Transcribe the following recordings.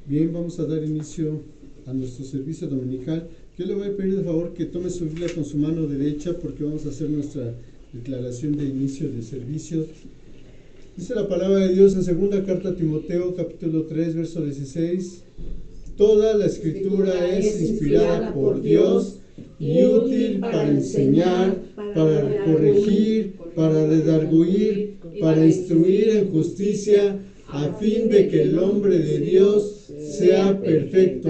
Bien, vamos a dar inicio a nuestro servicio dominical. Yo le voy a pedir de favor que tome su Biblia con su mano derecha porque vamos a hacer nuestra declaración de inicio de servicio. Dice la palabra de Dios en segunda carta a Timoteo, capítulo 3, verso 16. Toda la escritura es inspirada por Dios y útil para enseñar, para corregir, para redarguir, para instruir en justicia, a fin de que el hombre de Dios sea perfecto,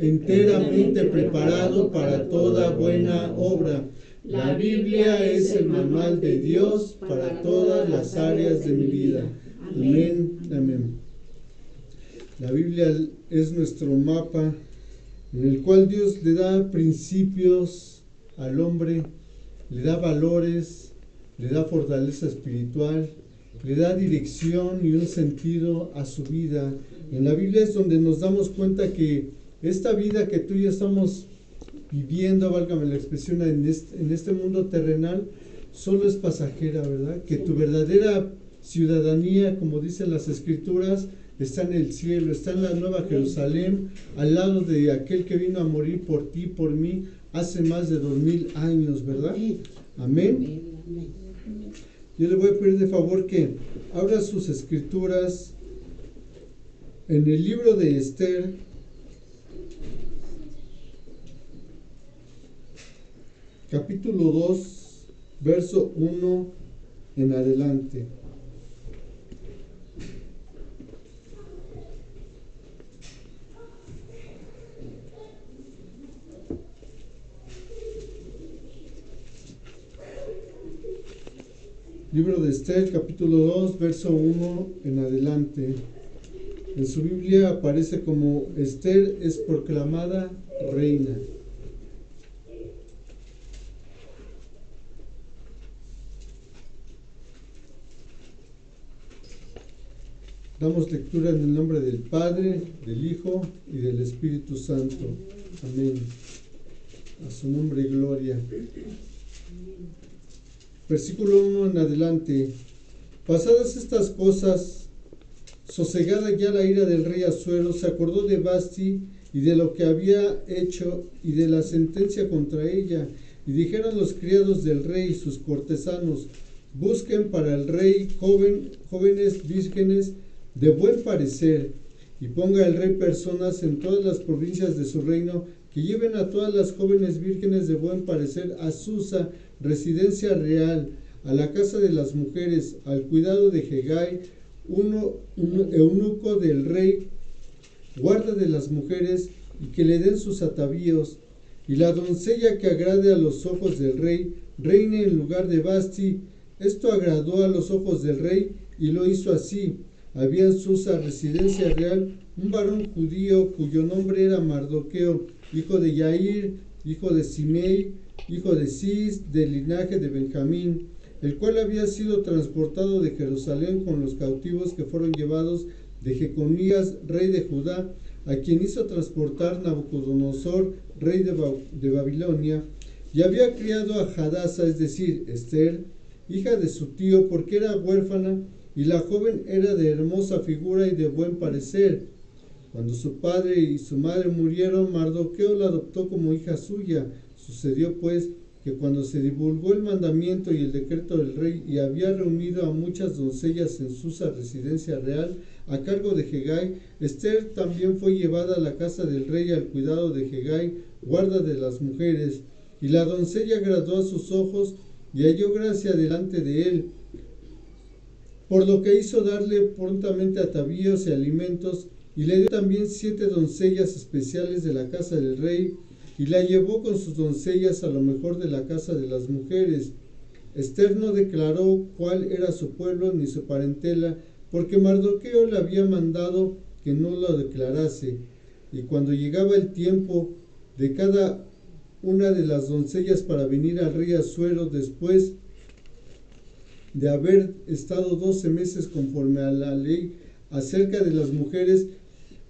enteramente preparado para toda buena obra. La Biblia es el manual de Dios para todas las áreas de mi vida. Amén, amén. La Biblia es nuestro mapa en el cual Dios le da principios al hombre, le da valores, le da fortaleza espiritual, le da dirección y un sentido a su vida. En la Biblia es donde nos damos cuenta que esta vida que tú y yo estamos viviendo, válgame la expresión, en este mundo terrenal, solo es pasajera, ¿verdad? Que tu verdadera ciudadanía, como dicen las Escrituras, está en el cielo, está en la Nueva Jerusalén, al lado de aquel que vino a morir por ti, por mí, hace más de 2000 años, ¿verdad? Amén. Yo le voy a pedir de favor que abra sus escrituras en el libro de Esther, capítulo 2, verso 1 en adelante. Libro de Esther, capítulo 2, verso 1 en adelante. En su Biblia aparece como Esther es proclamada reina. Damos lectura en el nombre del Padre, del Hijo y del Espíritu Santo. Amén. A su nombre gloria. Versículo 1 en adelante. Pasadas estas cosas, sosegada ya la ira del rey Asuero, se acordó de Vasti y de lo que había hecho y de la sentencia contra ella. Y dijeron los criados del rey y sus cortesanos: busquen para el rey jóvenes vírgenes de buen parecer, y ponga el rey personas en todas las provincias de su reino, que lleven a todas las jóvenes vírgenes de buen parecer a Susa, residencia real, a la casa de las mujeres, al cuidado de Hegai, eunuco del rey, guarda de las mujeres, y que le den sus atavíos. Y la doncella que agrade a los ojos del rey, reine en lugar de Vasti. Esto agradó a los ojos del rey, y lo hizo así. Había en Susa, residencia real, un varón judío cuyo nombre era Mardoqueo, hijo de Yair, hijo de Simei, hijo de Cis, del linaje de Benjamín, el cual había sido transportado de Jerusalén con los cautivos que fueron llevados de Jeconías, rey de Judá, a quien hizo transportar Nabucodonosor, rey de Babilonia, y había criado a Hadasa, es decir, Esther, hija de su tío, porque era huérfana, y la joven era de hermosa figura y de buen parecer. Cuando su padre y su madre murieron, Mardoqueo la adoptó como hija suya. Sucedió pues que cuando se divulgó el mandamiento y el decreto del rey, y había reunido a muchas doncellas en Susa, residencia real, a cargo de Hegai, Esther también fue llevada a la casa del rey al cuidado de Hegai, guarda de las mujeres. Y la doncella agradó a sus ojos y halló gracia delante de él, por lo que hizo darle prontamente atavíos y alimentos, y le dio también 7 doncellas especiales de la casa del rey, y la llevó con sus doncellas a lo mejor de la casa de las mujeres. Esther no declaró cuál era su pueblo ni su parentela, porque Mardoqueo le había mandado que no lo declarase. Y cuando llegaba el tiempo de cada una de las doncellas para venir al rey Asuero, después de haber estado 12 meses conforme a la ley acerca de las mujeres,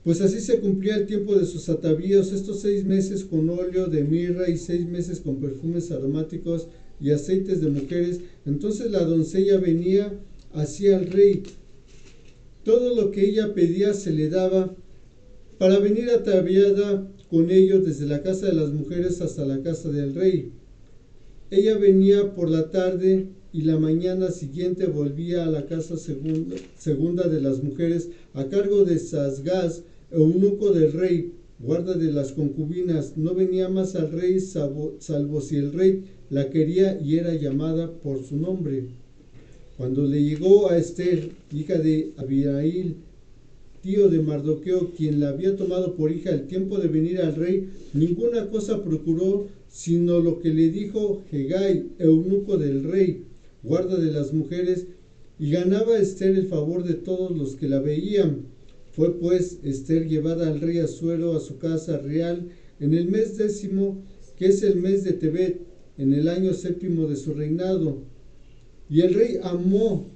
pues así se cumplía el tiempo de sus atavíos, estos 6 meses con óleo de mirra y 6 meses con perfumes aromáticos y aceites de mujeres. Entonces la doncella venía hacia el rey. Todo lo que ella pedía se le daba, para venir ataviada con ellos desde la casa de las mujeres hasta la casa del rey. Ella venía por la tarde y la mañana siguiente volvía a la casa segunda de las mujeres a cargo de Sasgaz, eunuco del rey, guarda de las concubinas. No venía más al rey salvo si el rey la quería y era llamada por su nombre. Cuando le llegó a Esther, hija de Abihail, tío de Mardoqueo, quien la había tomado por hija, el tiempo de venir al rey, ninguna cosa procuró sino lo que le dijo Hegai, eunuco del rey, guarda de las mujeres, y ganaba Esther el favor de todos los que la veían. Fue pues Esther llevada al rey Asuero a su casa real en el mes 10, que es el mes de Tebet, en el año 7 de su reinado. Y el rey amó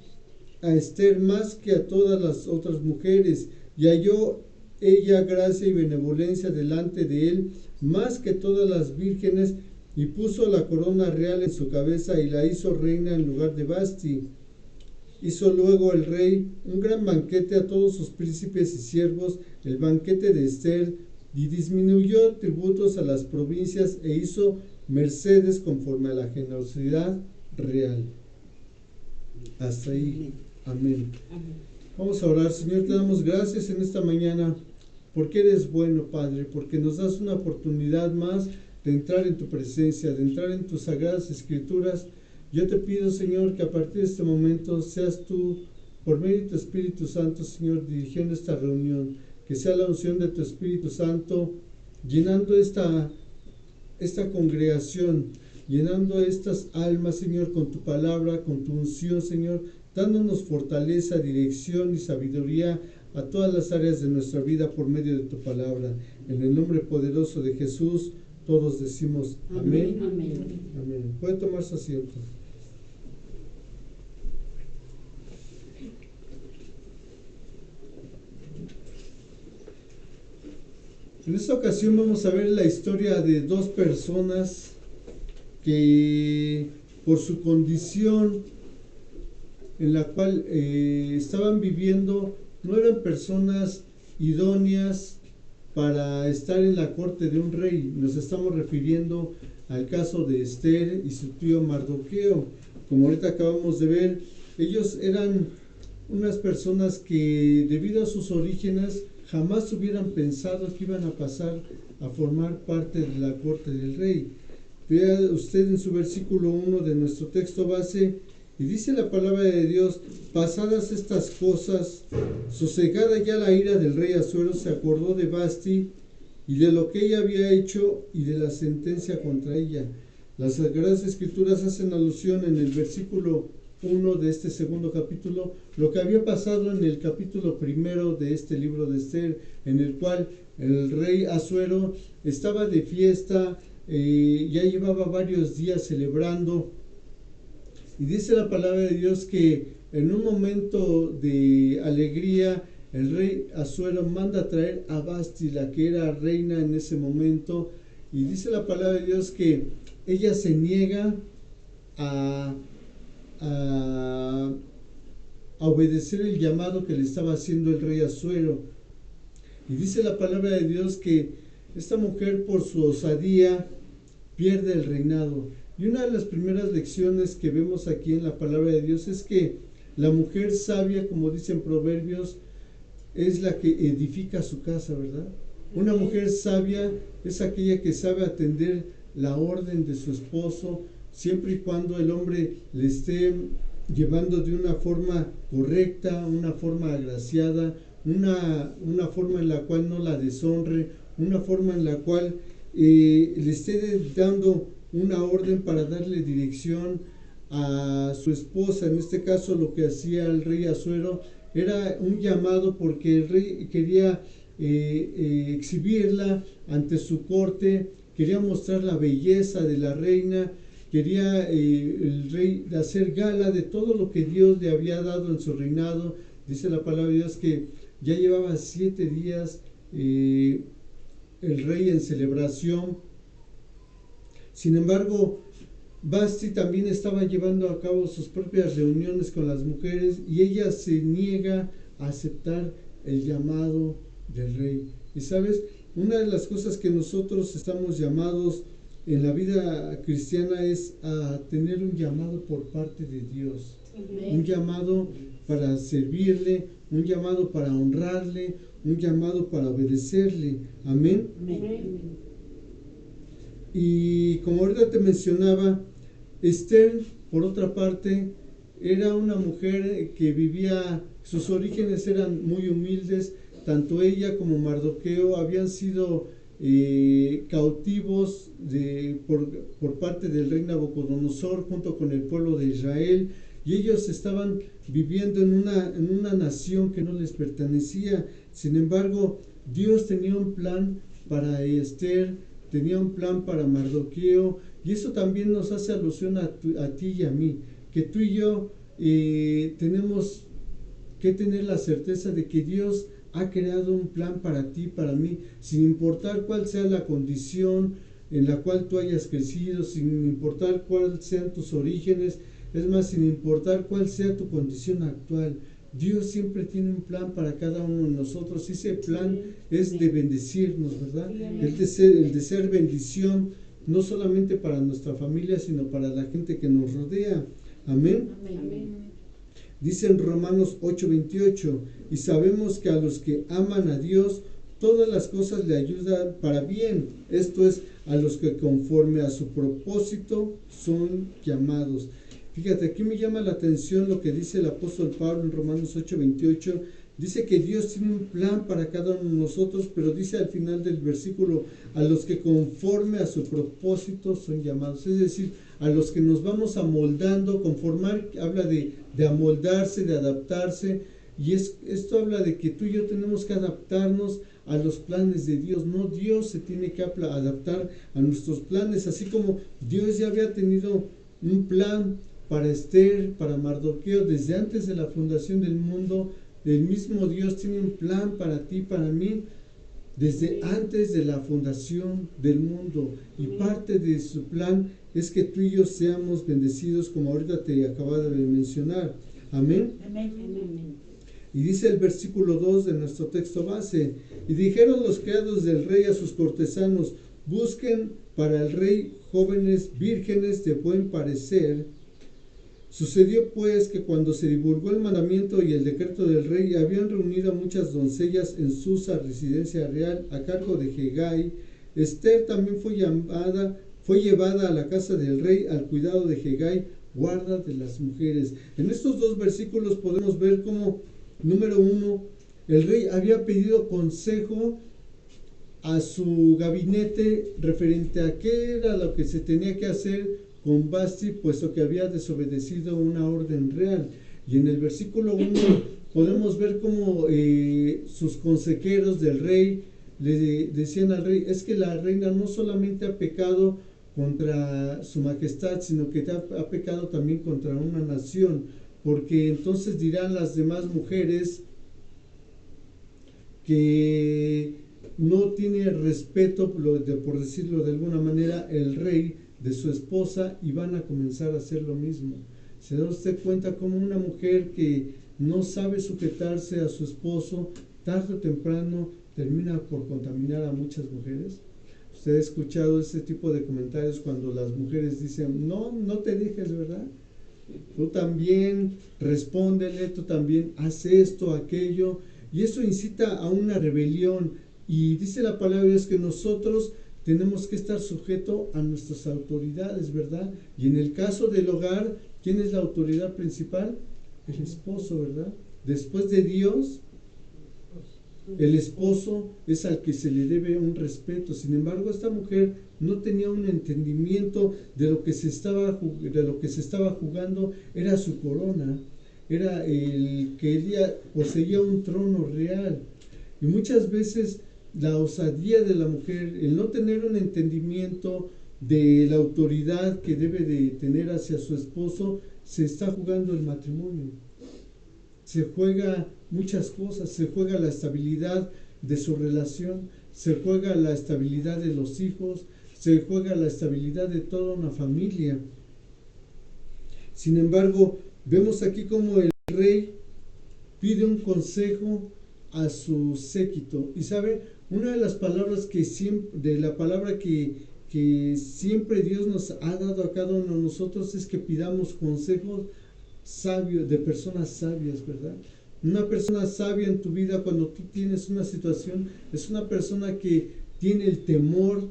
a Esther más que a todas las otras mujeres, y halló ella gracia y benevolencia delante de él más que todas las vírgenes, y puso la corona real en su cabeza y la hizo reina en lugar de Vasti. Hizo luego el rey un gran banquete a todos sus príncipes y siervos, el banquete de Esther, y disminuyó tributos a las provincias e hizo mercedes conforme a la generosidad real. Hasta ahí. Amén. Vamos a orar. Señor, te damos gracias en esta mañana porque eres bueno, Padre, porque nos das una oportunidad más de entrar en tu presencia, de entrar en tus sagradas escrituras. Yo te pido, Señor, que a partir de este momento seas tú, por medio de tu Espíritu Santo, Señor, dirigiendo esta reunión, que sea la unción de tu Espíritu Santo, llenando esta congregación, llenando estas almas, Señor, con tu palabra, con tu unción, Señor, dándonos fortaleza, dirección y sabiduría a todas las áreas de nuestra vida por medio de tu palabra. En el nombre poderoso de Jesús, todos decimos amén. Amén. Amén. Puede tomar su asiento. En esta ocasión vamos a ver la historia de dos personas que por su condición en la cual estaban viviendo no eran personas idóneas para estar en la corte de un rey. Nos estamos refiriendo al caso de Esther y su tío Mardoqueo. Como ahorita acabamos de ver, ellos eran unas personas que debido a sus orígenes jamás hubieran pensado que iban a pasar a formar parte de la corte del rey. Vea usted en su versículo 1 de nuestro texto base, y dice la palabra de Dios: pasadas estas cosas, sosegada ya la ira del rey Asuero, se acordó de Vasti y de lo que ella había hecho y de la sentencia contra ella. Las Sagradas Escrituras hacen alusión en el versículo 1 de este segundo capítulo, lo que había pasado en el capítulo 1 de este libro de Esther, en el cual el rey Asuero estaba de fiesta, ya llevaba varios días celebrando. Y dice la palabra de Dios que en un momento de alegría, el rey Asuero manda a traer a Vasti, la que era reina en ese momento, y dice la palabra de Dios que ella se niega a obedecer el llamado que le estaba haciendo el rey Asuero. Y dice la palabra de Dios que esta mujer, por su osadía, pierde el reinado. Y una de las primeras lecciones que vemos aquí en la palabra de Dios es que la mujer sabia, como dicen Proverbios, es la que edifica su casa, ¿verdad? Una mujer sabia es aquella que sabe atender la orden de su esposo, siempre y cuando el hombre le esté llevando de una forma correcta, una forma agraciada, una forma en la cual no la deshonre, una forma en la cual le esté dando una orden para darle dirección a su esposa. En este caso, lo que hacía el rey Asuero era un llamado porque el rey quería exhibirla ante su corte, quería mostrar la belleza de la reina, quería el rey hacer gala de todo lo que Dios le había dado en su reinado. Dice la palabra de Dios que ya llevaba 7 días el rey en celebración. Sin embargo, Vasti también estaba llevando a cabo sus propias reuniones con las mujeres y ella se niega a aceptar el llamado del rey. Y sabes, una de las cosas que nosotros estamos llamados en la vida cristiana es a tener un llamado por parte de Dios, un llamado para servirle, un llamado para honrarle, un llamado para obedecerle. Amén. Y como ahorita te mencionaba, Esther, por otra parte, era una mujer que vivía, sus orígenes eran muy humildes. Tanto ella como Mardoqueo habían sido cautivos por parte del rey Nabucodonosor junto con el pueblo de Israel, y ellos estaban viviendo en una nación que no les pertenecía. Sin embargo, Dios tenía un plan para Esther, tenía un plan para Mardoqueo, y eso también nos hace alusión a ti y a mí, que tú y yo tenemos que tener la certeza de que Dios ha creado un plan para ti, para mí, sin importar cuál sea la condición en la cual tú hayas crecido, sin importar cuáles sean tus orígenes, es más, sin importar cuál sea tu condición actual. Dios siempre tiene un plan para cada uno de nosotros, y ese plan es de bendecirnos, ¿verdad? El de ser bendición, no solamente para nuestra familia, sino para la gente que nos rodea. Amén. Dice en Romanos 8:28, y sabemos que a los que aman a Dios, todas las cosas le ayudan para bien. Esto es, a los que conforme a su propósito son llamados. Fíjate, aquí me llama la atención lo que dice el apóstol Pablo en Romanos 8:28. Dice que Dios tiene un plan para cada uno de nosotros, pero dice al final del versículo, a los que conforme a su propósito son llamados. Es decir, a los que nos vamos amoldando. Conformar habla de amoldarse, de adaptarse, y esto habla de que tú y yo tenemos que adaptarnos a los planes de Dios. No, Dios se tiene que adaptar a nuestros planes, así como Dios ya había tenido un plan para Esther, para Mardoqueo, desde antes de la fundación del mundo. El mismo Dios tiene un plan para ti, para mí, desde antes de la fundación del mundo, y parte de su plan es que tú y yo seamos bendecidos, como ahorita te acababa de mencionar. Amén. Y dice el versículo 2 de nuestro texto base, y dijeron los criados del rey a sus cortesanos, busquen para el rey jóvenes vírgenes de buen parecer. Sucedió pues que cuando se divulgó el mandamiento y el decreto del rey, habían reunido a muchas doncellas en Susa, residencia real, a cargo de Hegai. Esther también fue llevada a la casa del rey al cuidado de Hegai, guarda de las mujeres. En estos dos versículos podemos ver cómo, número 1, el rey había pedido consejo a su gabinete referente a qué era lo que se tenía que hacer con Vasti, puesto que había desobedecido una orden real. Y en el versículo 1 podemos ver cómo sus consejeros del rey le decían al rey, es que la reina no solamente ha pecado contra su majestad, sino que ha pecado también contra una nación, porque entonces dirán las demás mujeres que no tiene respeto, por decirlo de alguna manera, el rey de su esposa, y van a comenzar a hacer lo mismo. ¿Se da usted cuenta cómo una mujer que no sabe sujetarse a su esposo, tarde o temprano termina por contaminar a muchas mujeres? Usted ha escuchado ese tipo de comentarios cuando las mujeres dicen, no te dejes, ¿verdad? Tú también respóndele, tú también haz esto, aquello, y eso incita a una rebelión. Y dice la palabra es que nosotros tenemos que estar sujetos a nuestras autoridades, ¿verdad? Y en el caso del hogar, ¿quién es la autoridad principal? El esposo, ¿verdad? Después de Dios, el esposo es al que se le debe un respeto. Sin embargo, esta mujer no tenía un entendimiento de lo que se estaba jugando. Era su corona, era el que ella poseía un trono real. Y muchas veces la osadía de la mujer, el no tener un entendimiento de la autoridad que debe de tener hacia su esposo, se está jugando el matrimonio. Se juega muchas cosas, se juega la estabilidad de su relación, se juega la estabilidad de los hijos, se juega la estabilidad de toda una familia. Sin embargo, vemos aquí como el rey pide un consejo a su séquito. Y sabe, una de las palabras que siempre, que siempre Dios nos ha dado a cada uno de nosotros es que pidamos consejos sabios, de personas sabias, ¿verdad? Una persona sabia en tu vida cuando tú tienes una situación es una persona que tiene el temor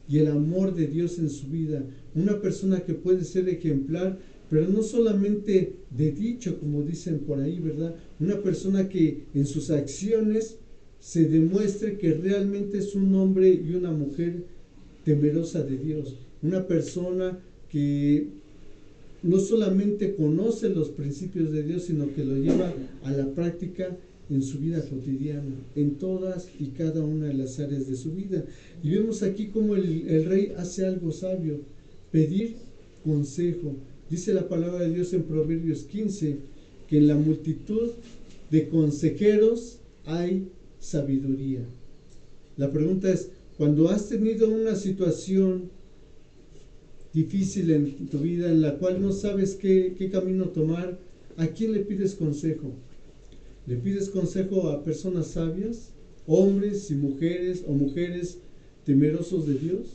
y el amor de Dios en su vida. Una persona que puede ser ejemplar, pero no solamente de dicho, como dicen por ahí, ¿verdad? Una persona que en sus acciones se demuestre que realmente es un hombre y una mujer temerosa de Dios. Una persona que no solamente conoce los principios de Dios, sino que lo lleva a la práctica en su vida cotidiana, en todas y cada una de las áreas de su vida. Y vemos aquí como el rey hace algo sabio, pedir consejo. Dice la palabra de Dios en Proverbios 15, que en la multitud de consejeros hay sabiduría. La pregunta es, cuando has tenido una situación difícil en tu vida, en la cual no sabes qué camino tomar, ¿a quién le pides consejo? ¿Le pides consejo a personas sabias, hombres y mujeres o mujeres temerosos de Dios?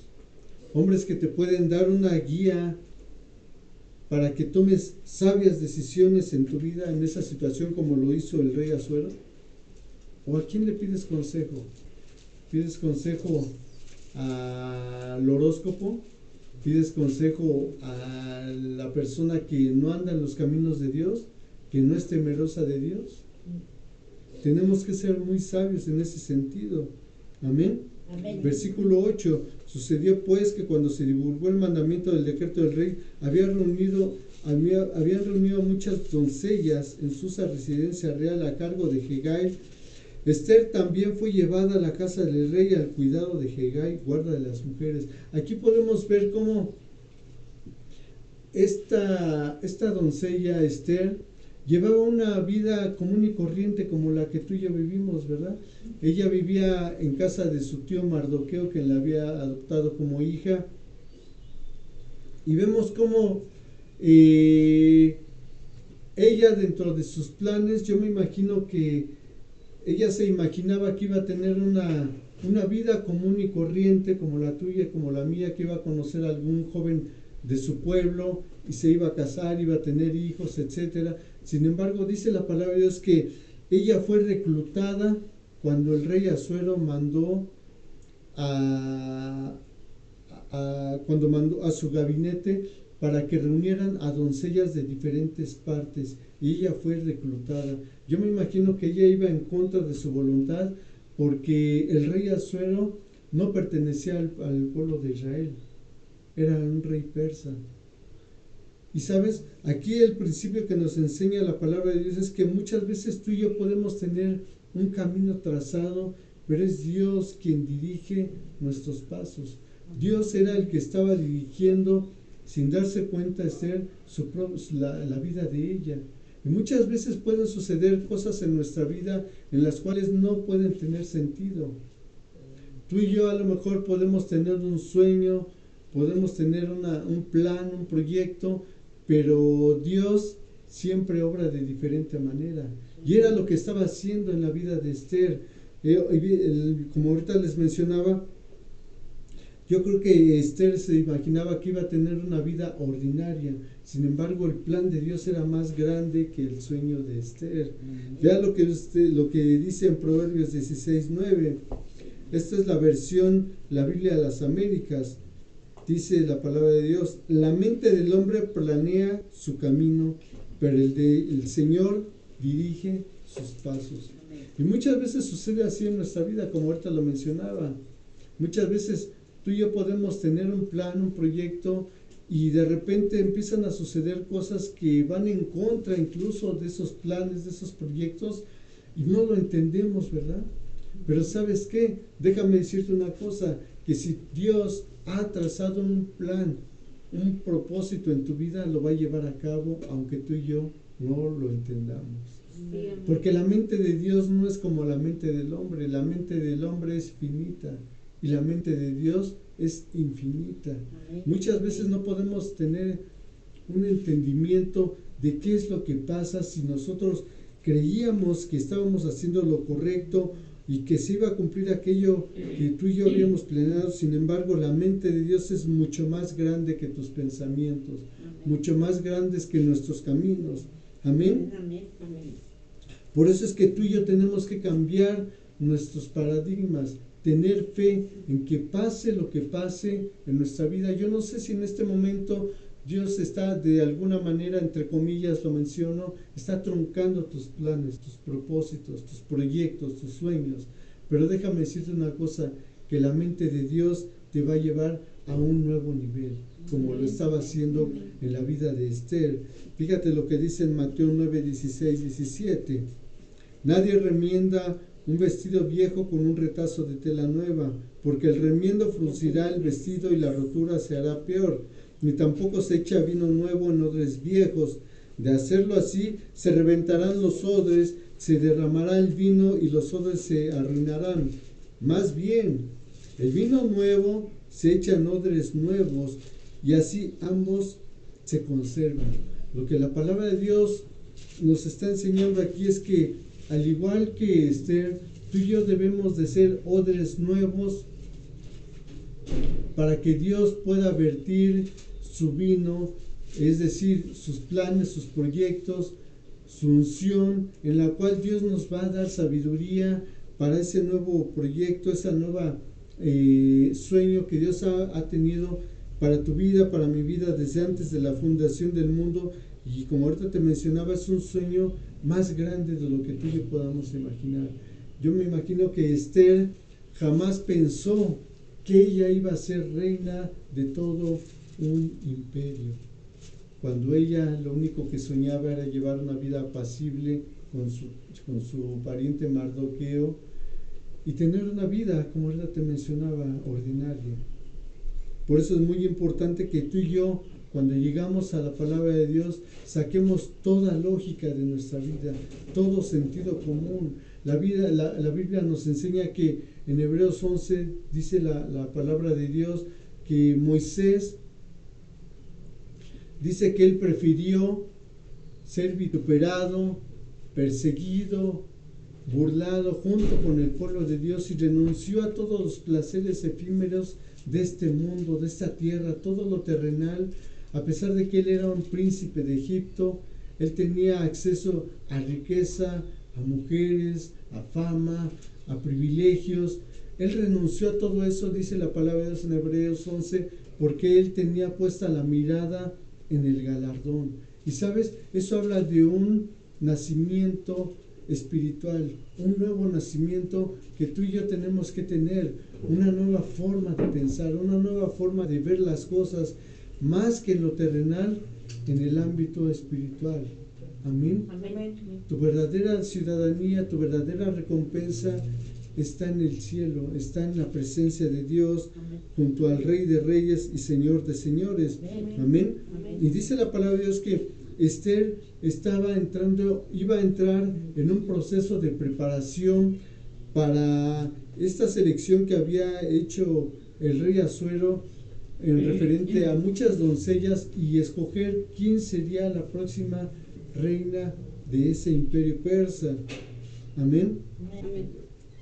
Hombres que te pueden dar una guía para que tomes sabias decisiones en tu vida en esa situación como lo hizo el rey Asuero. ¿O a quién le pides consejo? ¿Pides consejo al horóscopo? ¿Pides consejo a la persona que no anda en los caminos de Dios, que no es temerosa de Dios? Tenemos que ser muy sabios en ese sentido. Amén. Amén. Versículo 8. Sucedió pues que cuando se divulgó el mandamiento del decreto del rey, habían reunido a muchas doncellas en Susa, residencia real, a cargo de Hegai. Esther también fue llevada a la casa del rey al cuidado de Hegai, guarda de las mujeres. Aquí podemos ver cómo esta doncella Esther llevaba una vida común y corriente como la que tú y yo vivimos, ¿verdad? Ella vivía en casa de su tío Mardoqueo, que la había adoptado como hija. Y vemos cómo ella, dentro de sus planes, yo me imagino que ella se imaginaba que iba a tener una vida común y corriente como la tuya, como la mía, que iba a conocer a algún joven de su pueblo y se iba a casar, iba a tener hijos, etcétera. Sin embargo, dice la palabra de Dios que ella fue reclutada cuando el rey Asuero mandó a su gabinete para que reunieran a doncellas de diferentes partes, y ella fue reclutada. Yo me imagino que ella iba en contra de su voluntad, porque el rey Asuero no pertenecía al pueblo de Israel, era un rey persa. Y sabes, aquí el principio que nos enseña la palabra de Dios es que muchas veces tú y yo podemos tener un camino trazado, pero es Dios quien dirige nuestros pasos. Dios era el que estaba dirigiendo, sin darse cuenta, Esther, la vida de ella. Y muchas veces pueden suceder cosas en nuestra vida en las cuales no pueden tener sentido. Tú y yo a lo mejor podemos tener un sueño, podemos tener un plan, un proyecto, pero Dios siempre obra de diferente manera. Y era lo que estaba haciendo en la vida de Esther. Como ahorita les mencionaba, yo creo que Esther se imaginaba que iba a tener una vida ordinaria. Sin embargo, el plan de Dios era más grande que el sueño de Esther. Vea lo que dice en Proverbios 16:9. Esta es la versión, la Biblia de las Américas. Dice la palabra de Dios: la mente del hombre planea su camino, pero el Señor dirige sus pasos. Y muchas veces sucede así en nuestra vida, como ahorita lo mencionaba. Muchas veces tú y yo podemos tener un plan, un proyecto, y de repente empiezan a suceder cosas que van en contra incluso de esos planes, de esos proyectos, y no lo entendemos, ¿verdad? Pero ¿sabes qué? Déjame decirte una cosa, que si Dios ha trazado un plan, un propósito en tu vida, lo va a llevar a cabo, aunque tú y yo no lo entendamos. Porque la mente de Dios no es como la mente del hombre. La mente del hombre es finita y la mente de Dios es infinita. Muchas veces no podemos tener un entendimiento de qué es lo que pasa si nosotros creíamos que estábamos haciendo lo correcto y que se iba a cumplir aquello que tú y yo habíamos planeado. Sin embargo, la mente de Dios es mucho más grande que tus pensamientos, mucho más grandes que nuestros caminos. Amén. Por eso es que tú y yo tenemos que cambiar nuestros paradigmas, tener fe en que pase lo que pase en nuestra vida. Yo no sé si en este momento Dios está de alguna manera, entre comillas lo menciono, está truncando tus planes, tus propósitos, tus proyectos, tus sueños. Pero déjame decirte una cosa, que la mente de Dios te va a llevar a un nuevo nivel, como lo estaba haciendo en la vida de Esther. Fíjate lo que dice en Mateo 9, 16, 17. Nadie remienda un vestido viejo con un retazo de tela nueva, porque el remiendo fruncirá el vestido y la rotura se hará peor. Ni tampoco se echa vino nuevo en odres viejos. De hacerlo así, se reventarán los odres, se derramará el vino y los odres se arruinarán. Más bien, el vino nuevo se echa en odres nuevos y así ambos se conservan. Lo que la palabra de Dios nos está enseñando aquí es que, al igual que Esther, tú y yo debemos de ser odres nuevos para que Dios pueda vertir su vino, es decir, sus planes, sus proyectos, su unción, en la cual Dios nos va a dar sabiduría para ese nuevo proyecto, esa nueva sueño que Dios ha tenido para tu vida, para mi vida, desde antes de la fundación del mundo. Y como ahorita te mencionaba, es un sueño más grande de lo que tú y yo podamos imaginar. Yo me imagino que Esther jamás pensó que ella iba a ser reina de todo un imperio, cuando ella lo único que soñaba era llevar una vida apacible con su pariente Mardoqueo y tener una vida, como ahorita te mencionaba, ordinaria. Por eso es muy importante que tú y yo, cuando llegamos a la palabra de Dios, saquemos toda lógica de nuestra vida, todo sentido común. La Biblia nos enseña que en Hebreos 11 dice la palabra de Dios que Moisés dice que él prefirió ser vituperado, perseguido, burlado junto con el pueblo de Dios y renunció a todos los placeres efímeros de este mundo, de esta tierra, todo lo terrenal. A pesar de que él era un príncipe de Egipto, él tenía acceso a riqueza, a mujeres, a fama, a privilegios. Él renunció a todo eso, dice la palabra de Dios en Hebreos 11, porque él tenía puesta la mirada en el galardón. Y sabes, eso habla de un nacimiento espiritual, un nuevo nacimiento que tú y yo tenemos que tener, una nueva forma de pensar, una nueva forma de ver las cosas, más que en lo terrenal, en el ámbito espiritual. Amén. Amén. Tu verdadera ciudadanía, tu verdadera recompensa está en el cielo, está en la presencia de Dios, junto al Rey de Reyes y Señor de Señores. Amén. Y dice la palabra de Dios que Esther iba a entrar en un proceso de preparación para esta selección que había hecho el rey Asuero en referente a muchas doncellas y escoger quién sería la próxima reina de ese imperio persa. Amén.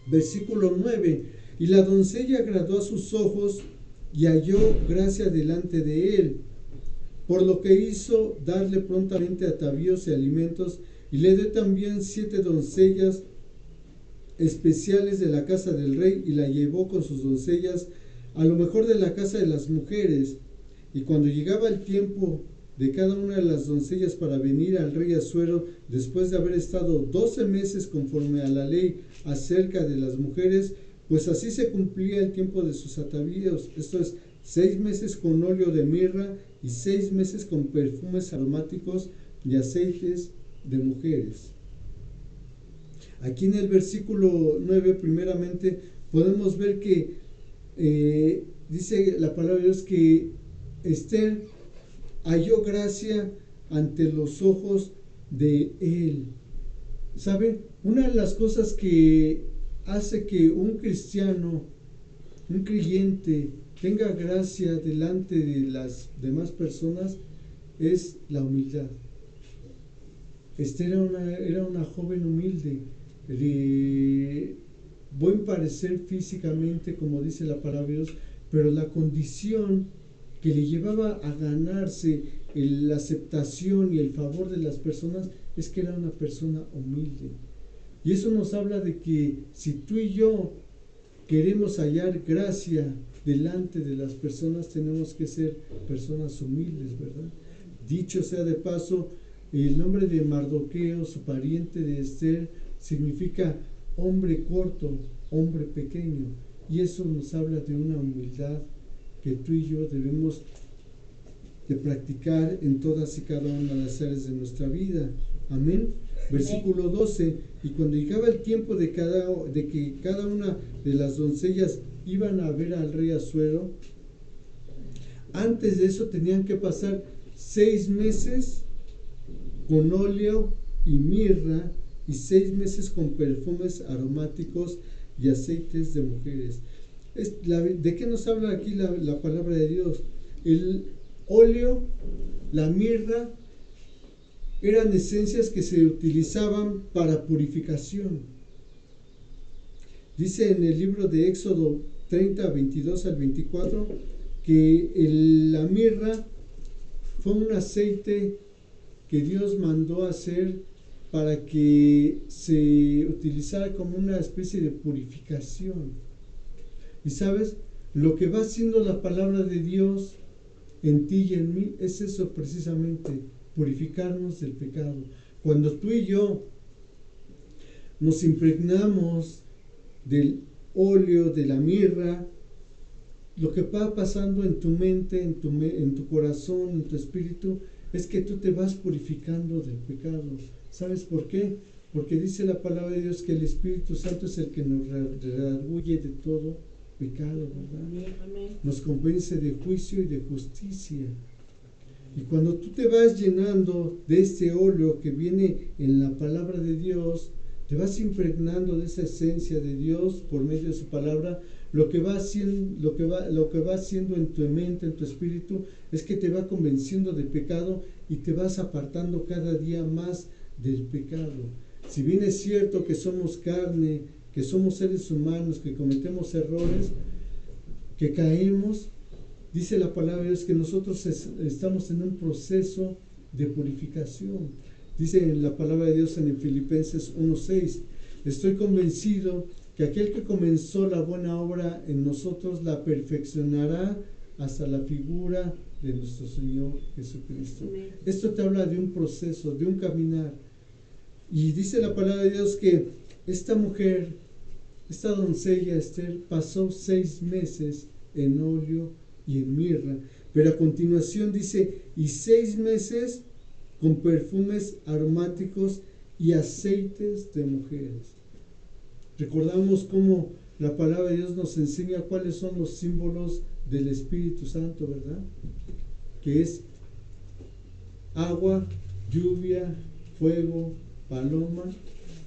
Versículo 9. Y la doncella agradó a sus ojos y halló gracia delante de él, por lo que hizo darle prontamente atavíos y alimentos, y le dio también 7 doncellas especiales de la casa del rey, y la llevó con sus doncellas a lo mejor de la casa de las mujeres. Y cuando llegaba el tiempo de cada una de las doncellas para venir al rey Asuero, después de haber estado 12 meses conforme a la ley acerca de las mujeres, pues así se cumplía el tiempo de sus atavíos, esto es 6 meses con óleo de mirra y 6 meses con perfumes aromáticos y aceites de mujeres. Aquí en el versículo 9 primeramente podemos ver que dice la palabra de Dios que Esther halló gracia ante los ojos de él. ¿Saben? Una de las cosas que hace que un cristiano, un creyente, tenga gracia delante de las demás personas es la humildad. Esther era una joven humilde, de buen parecer físicamente, como dice la palabra de Dios, pero la condición que le llevaba a ganarse la aceptación y el favor de las personas es que era una persona humilde. Y eso nos habla de que si tú y yo queremos hallar gracia delante de las personas, tenemos que ser personas humildes, ¿verdad? Dicho sea de paso, el nombre de Mardoqueo, su pariente de Esther, significa hombre corto, hombre pequeño. Y eso nos habla de una humildad que tú y yo debemos de practicar en todas y cada una de las áreas de nuestra vida. Amén. Versículo 12. Y cuando llegaba el tiempo de que cada una de las doncellas iban a ver al rey Asuero, antes de eso tenían que pasar 6 meses con óleo y mirra y 6 meses con perfumes aromáticos y aceites de mujeres. ¿De qué nos habla aquí la palabra de Dios? El óleo, la mirra, eran esencias que se utilizaban para purificación. Dice en el libro de Éxodo 30, 22 al 24, que la mirra fue un aceite que Dios mandó hacer para que se utilizara como una especie de purificación. Y sabes, lo que va haciendo la palabra de Dios en ti y en mí es eso precisamente, purificarnos del pecado. Cuando tú y yo nos impregnamos del óleo, de la mirra, lo que va pasando en tu mente, en tu corazón, en tu espíritu, es que tú te vas purificando del pecado. ¿Sabes por qué? Porque dice la palabra de Dios que el Espíritu Santo es el que nos redarguye de todo pecado, ¿verdad? Amén. Nos convence de juicio y de justicia. Y cuando tú te vas llenando de este óleo que viene en la palabra de Dios, te vas impregnando de esa esencia de Dios por medio de su palabra, lo que va haciendo en tu mente, en tu espíritu, es que te va convenciendo de pecado y te vas apartando cada día más del pecado. Si bien es cierto que somos carne, que somos seres humanos, que cometemos errores, que caemos, dice la palabra de Dios que nosotros estamos en un proceso de purificación. Dice en la palabra de Dios en Filipenses 1:6, estoy convencido que aquel que comenzó la buena obra en nosotros la perfeccionará hasta la figura de nuestro Señor Jesucristo. Amén. Esto te habla de un proceso, de un caminar. Y dice la palabra de Dios que esta mujer, esta doncella Esther, pasó 6 meses en óleo y en mirra, pero a continuación dice, y 6 meses con perfumes aromáticos y aceites de mujeres. Recordamos cómo la palabra de Dios nos enseña cuáles son los símbolos del Espíritu Santo, ¿verdad? Que es agua, lluvia, fuego, paloma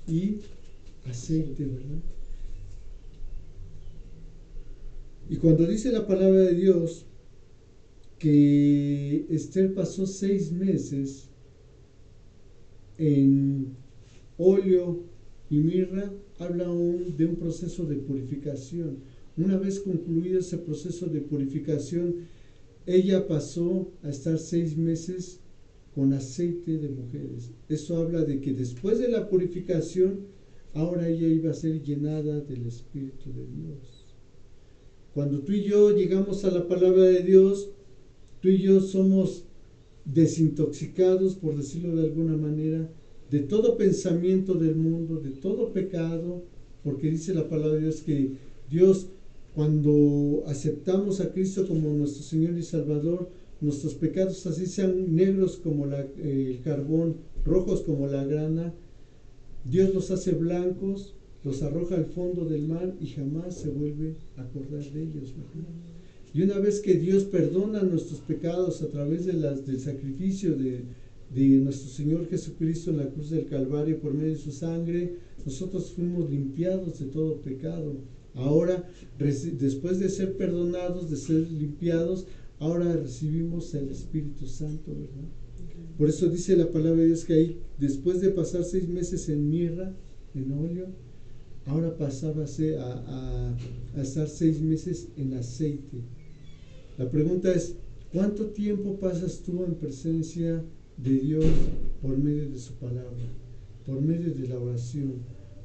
y aceite, ¿verdad? Y cuando dice la palabra de Dios que Esther pasó 6 meses en óleo y mirra, habla aún de un proceso de purificación. Una vez concluido ese proceso de purificación, ella pasó a estar 6 meses con aceite de mujeres. Eso habla de que después de la purificación, ahora ella iba a ser llenada del Espíritu de Dios. Cuando tú y yo llegamos a la palabra de Dios, tú y yo somos desintoxicados, por decirlo de alguna manera, de todo pensamiento del mundo, de todo pecado, porque dice la palabra de Dios que Dios, cuando aceptamos a Cristo como nuestro Señor y Salvador, nuestros pecados, así sean negros como el carbón, rojos como la grana, Dios los hace blancos, los arroja al fondo del mar y jamás se vuelve a acordar de ellos, ¿verdad? Y una vez que Dios perdona nuestros pecados a través del sacrificio de nuestro Señor Jesucristo en la cruz del Calvario por medio de su sangre, nosotros fuimos limpiados de todo pecado. Ahora, después de ser perdonados, de ser limpiados, ahora recibimos el Espíritu Santo, ¿verdad? Por eso dice la palabra de Dios que ahí, después de pasar 6 meses en mirra, en óleo, ahora pasaba a estar 6 meses en aceite. La pregunta es, ¿cuánto tiempo pasas tú en presencia de Dios por medio de su palabra, por medio de la oración,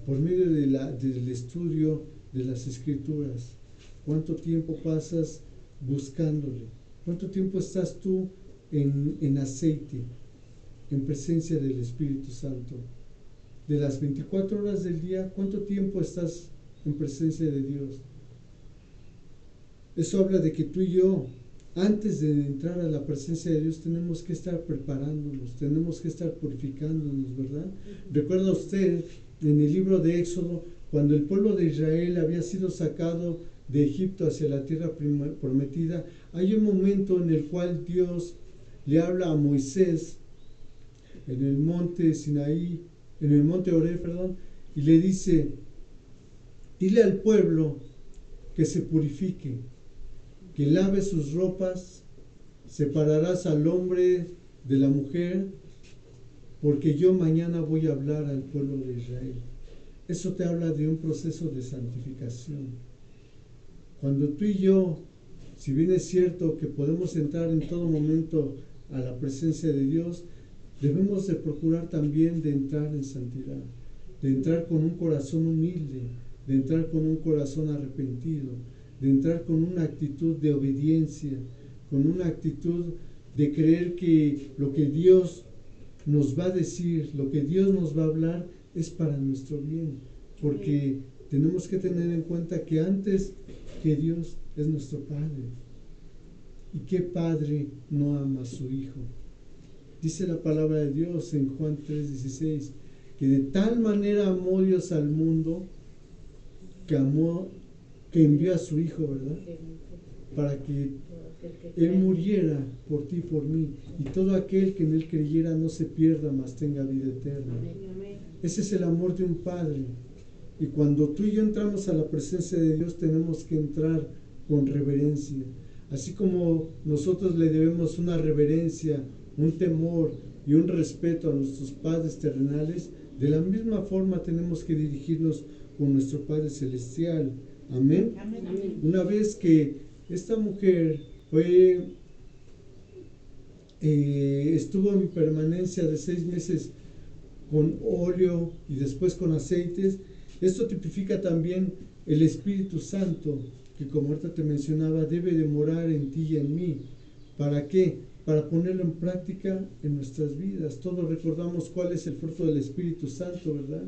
por medio del estudio de las Escrituras? ¿Cuánto tiempo pasas buscándole? ¿Cuánto tiempo estás tú en aceite, en presencia del Espíritu Santo? De las 24 horas del día, ¿cuánto tiempo estás en presencia de Dios? Eso habla de que tú y yo, antes de entrar a la presencia de Dios, tenemos que estar preparándonos, tenemos que estar purificándonos, ¿verdad? ¿Recuerda usted en el libro de Éxodo, cuando el pueblo de Israel había sido sacado de Egipto hacia la tierra prometida? Hay un momento en el cual Dios le habla a Moisés en el monte Sinaí, en el monte Oreb, y le dice, dile al pueblo que se purifique, que lave sus ropas, separarás al hombre de la mujer, porque yo mañana voy a hablar al pueblo de Israel. Eso te habla de un proceso de santificación. Cuando tú y yo, si bien es cierto que podemos entrar en todo momento a la presencia de Dios, debemos de procurar también de entrar en santidad, de entrar con un corazón humilde, de entrar con un corazón arrepentido, de entrar con una actitud de obediencia, con una actitud de creer que lo que Dios nos va a decir, lo que Dios nos va a hablar es para nuestro bien, porque tenemos que tener en cuenta que antes que Dios es nuestro Padre. ¿Y qué padre no ama a su Hijo? Dice la palabra de Dios en Juan 3:16, que de tal manera amó Dios al mundo que envió a su Hijo, ¿verdad? Para que Él muriera por ti y por mí, y todo aquel que en Él creyera no se pierda, mas tenga vida eterna. Ese es el amor de un Padre. Y cuando tú y yo entramos a la presencia de Dios, tenemos que entrar con reverencia. Así como nosotros le debemos una reverencia, un temor y un respeto a nuestros padres terrenales, de la misma forma tenemos que dirigirnos con nuestro Padre Celestial. Amén. Amén. Una vez que esta mujer estuvo en permanencia de 6 meses con óleo y después con aceites, esto tipifica también el Espíritu Santo, que como ahorita te mencionaba, debe de morar en ti y en mí. ¿Para qué? Para ponerlo en práctica en nuestras vidas. Todos recordamos cuál es el fruto del Espíritu Santo, ¿verdad?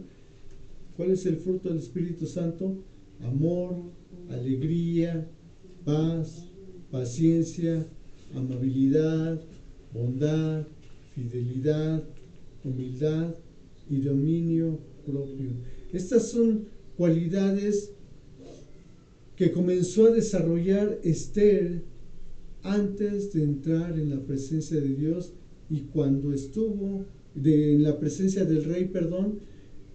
¿Cuál es el fruto del Espíritu Santo? Amor, alegría, paz, paciencia, amabilidad, bondad, fidelidad, humildad y dominio propio. Estas son cualidades que comenzó a desarrollar Esther antes de entrar en la presencia de Dios, y cuando estuvo en la presencia del rey,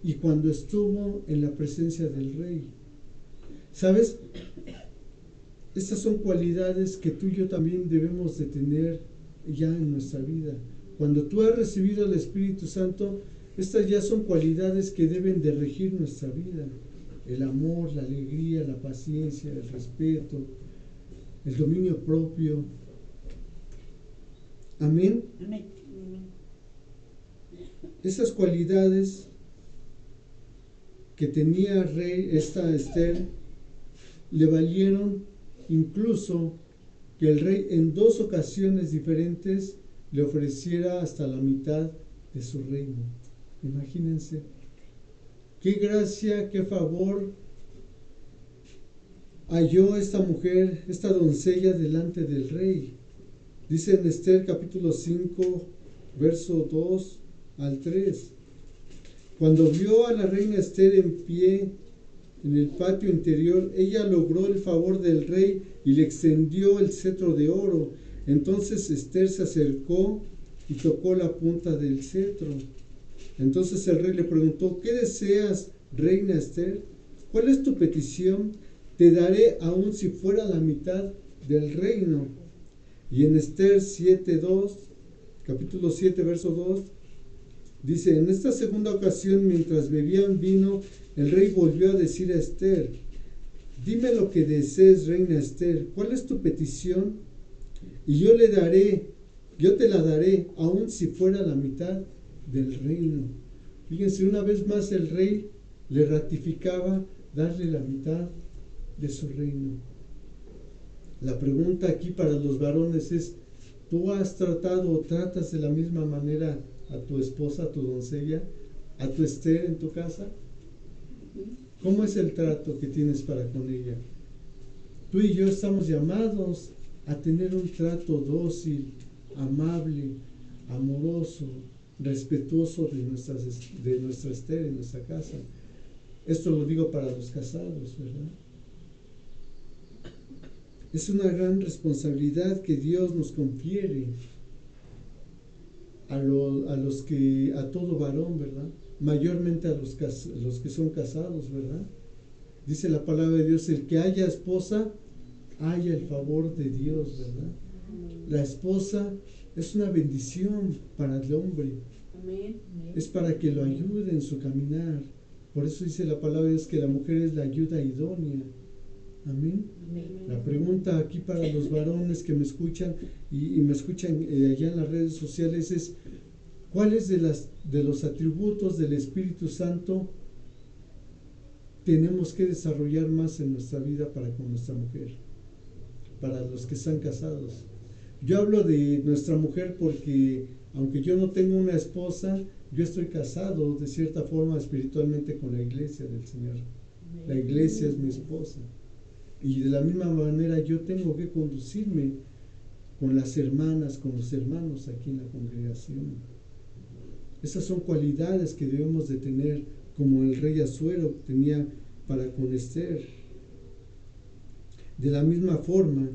y cuando estuvo en la presencia del rey. ¿Sabes? Estas son cualidades que tú y yo también debemos de tener ya en nuestra vida. Cuando tú has recibido el Espíritu Santo, estas ya son cualidades que deben de regir nuestra vida. El amor, la alegría, la paciencia, el respeto, el dominio propio. Amén. Amén. Esas cualidades que tenía esta Esther le valieron incluso que el rey en 2 ocasiones diferentes le ofreciera hasta la mitad de su reino. Imagínense qué gracia, qué favor halló esta mujer, esta doncella delante del rey. Dice en Esther capítulo 5, verso 2 al 3. Cuando vio a la reina Esther en pie en el patio interior, ella logró el favor del rey y le extendió el cetro de oro. Entonces Esther se acercó y tocó la punta del cetro. Entonces el rey le preguntó: ¿qué deseas, reina Esther? ¿Cuál es tu petición? Te daré aun si fuera la mitad del reino. Y en Esther 7:2 capítulo 7, verso 2, dice: en esta segunda ocasión, mientras bebían vino, el rey volvió a decir a Esther: dime lo que desees, reina Esther, ¿cuál es tu petición? Y yo te la daré, aun si fuera la mitad del reino. Fíjense, una vez más el rey le ratificaba darle la mitad de su reino. La pregunta aquí para los varones es: ¿tú has tratado o tratas de la misma manera a tu esposa, a tu doncella, a tu Esther en tu casa? ¿Cómo es el trato que tienes para con ella? Tú y yo estamos llamados a tener un trato dócil, amable, amoroso, respetuoso de nuestra Esther en nuestra casa. Esto lo digo para los casados, ¿verdad? Es una gran responsabilidad que Dios nos confiere a todo varón, ¿verdad? Mayormente a los que son casados, ¿verdad? Dice la palabra de Dios: el que haya esposa, haya el favor de Dios, ¿verdad? La esposa es una bendición para el hombre. Es para que lo ayude en su caminar. Por eso dice la palabra de Dios que la mujer es la ayuda idónea. Amén. La pregunta aquí para los varones que me escuchan y me escuchan allá en las redes sociales es: ¿cuáles de los atributos del Espíritu Santo tenemos que desarrollar más en nuestra vida para con nuestra mujer? Para los que están casados. Yo hablo de nuestra mujer porque, aunque yo no tengo una esposa, yo estoy casado de cierta forma espiritualmente con la iglesia del Señor. La iglesia es mi esposa. Y de la misma manera yo tengo que conducirme con las hermanas, con los hermanos aquí en la congregación. Esas son cualidades que debemos de tener, como el rey Asuero tenía para con Esther. De la misma forma,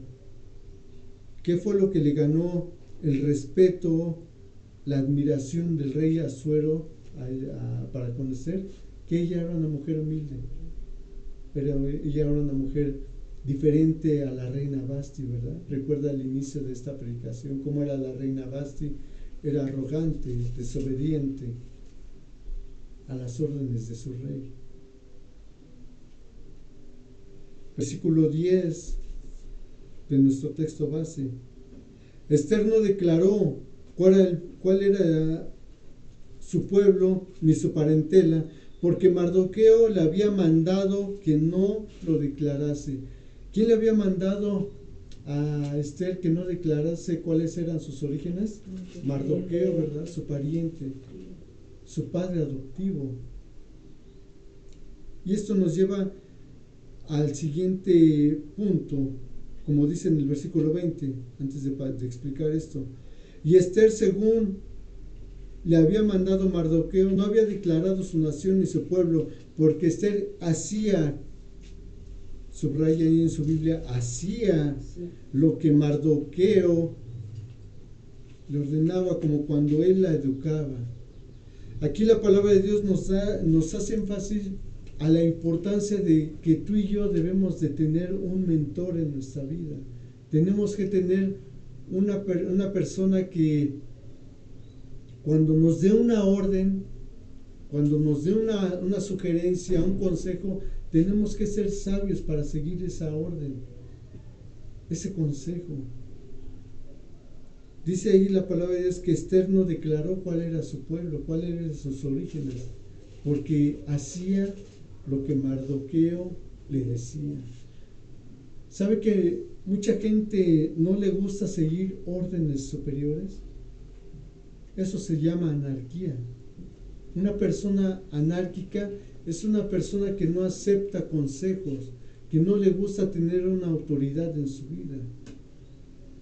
¿qué fue lo que le ganó el respeto, la admiración del rey Asuero para con Esther? Que ella era una mujer humilde. Pero ella era una mujer diferente a la reina Vasti, ¿verdad? Recuerda el inicio de esta predicación, cómo era la reina Vasti. Era arrogante, desobediente a las órdenes de su rey. Versículo 10 de nuestro texto base. Esther no declaró cuál era su pueblo ni su parentela, porque Mardoqueo le había mandado que no lo declarase. ¿Quién le había mandado a Esther que no declarase cuáles eran sus orígenes? Mardoqueo, ¿verdad? Su pariente, su padre adoptivo. Y esto nos lleva al siguiente punto, como dice en el versículo 20, antes de explicar esto. Y Esther, según le había mandado Mardoqueo, no había declarado su nación ni su pueblo, porque Esther hacía, subraya ahí en su Biblia, hacía lo que Mardoqueo le ordenaba, como cuando él la educaba. Aquí la palabra de Dios nos hace énfasis a la importancia de que tú y yo debemos de tener un mentor en nuestra vida. Tenemos que tener una persona que cuando nos dé una orden, cuando nos dé una sugerencia, un consejo, tenemos que ser sabios para seguir esa orden, ese consejo. Dice ahí la palabra de Dios que Esther no declaró cuál era su pueblo, cuáles eran sus orígenes, porque hacía lo que Mardoqueo le decía. ¿Sabe que mucha gente no le gusta seguir órdenes superiores? Eso se llama anarquía. Una persona anárquica es una persona que no acepta consejos, que no le gusta tener una autoridad en su vida,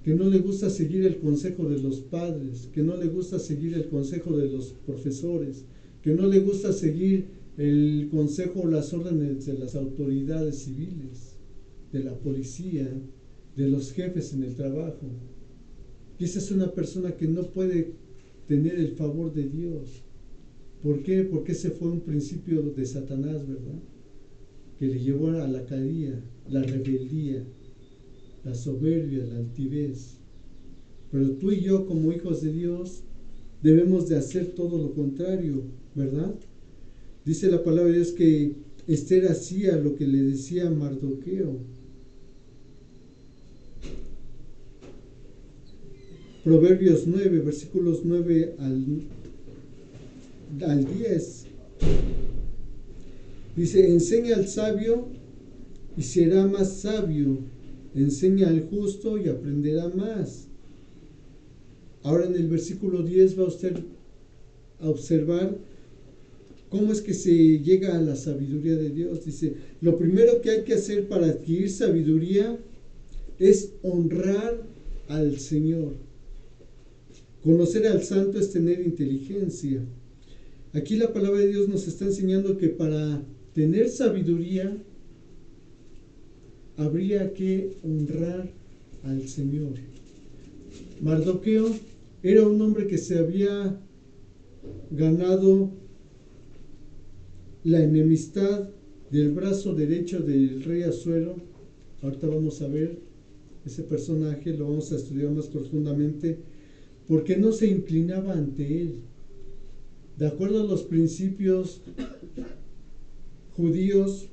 que no le gusta seguir el consejo de los padres, que no le gusta seguir el consejo de los profesores, que no le gusta seguir el consejo o las órdenes de las autoridades civiles, de la policía, de los jefes en el trabajo. Y esa es una persona que no puede tener el favor de Dios. ¿Por qué? Porque ese fue un principio de Satanás, ¿verdad? Que le llevó a la caída, la rebeldía, la soberbia, la altivez. Pero tú y yo, como hijos de Dios, debemos de hacer todo lo contrario, ¿verdad? Dice la palabra de Dios que Esther hacía lo que le decía Mardoqueo. Proverbios 9, versículos 9 al 10. Dice, enseña al sabio y será más sabio. Enseña al justo y aprenderá más. Ahora en el versículo 10 va usted a observar cómo es que se llega a la sabiduría de Dios. Dice, lo primero que hay que hacer para adquirir sabiduría es honrar al Señor. Conocer al Santo es tener inteligencia. Aquí la palabra de Dios nos está enseñando que para tener sabiduría habría que honrar al Señor. Mardoqueo era un hombre que se había ganado la enemistad del brazo derecho del rey Asuero. Ahorita vamos a ver ese personaje, lo vamos a estudiar más profundamente, porque no se inclinaba ante él. De acuerdo a los principios judíos,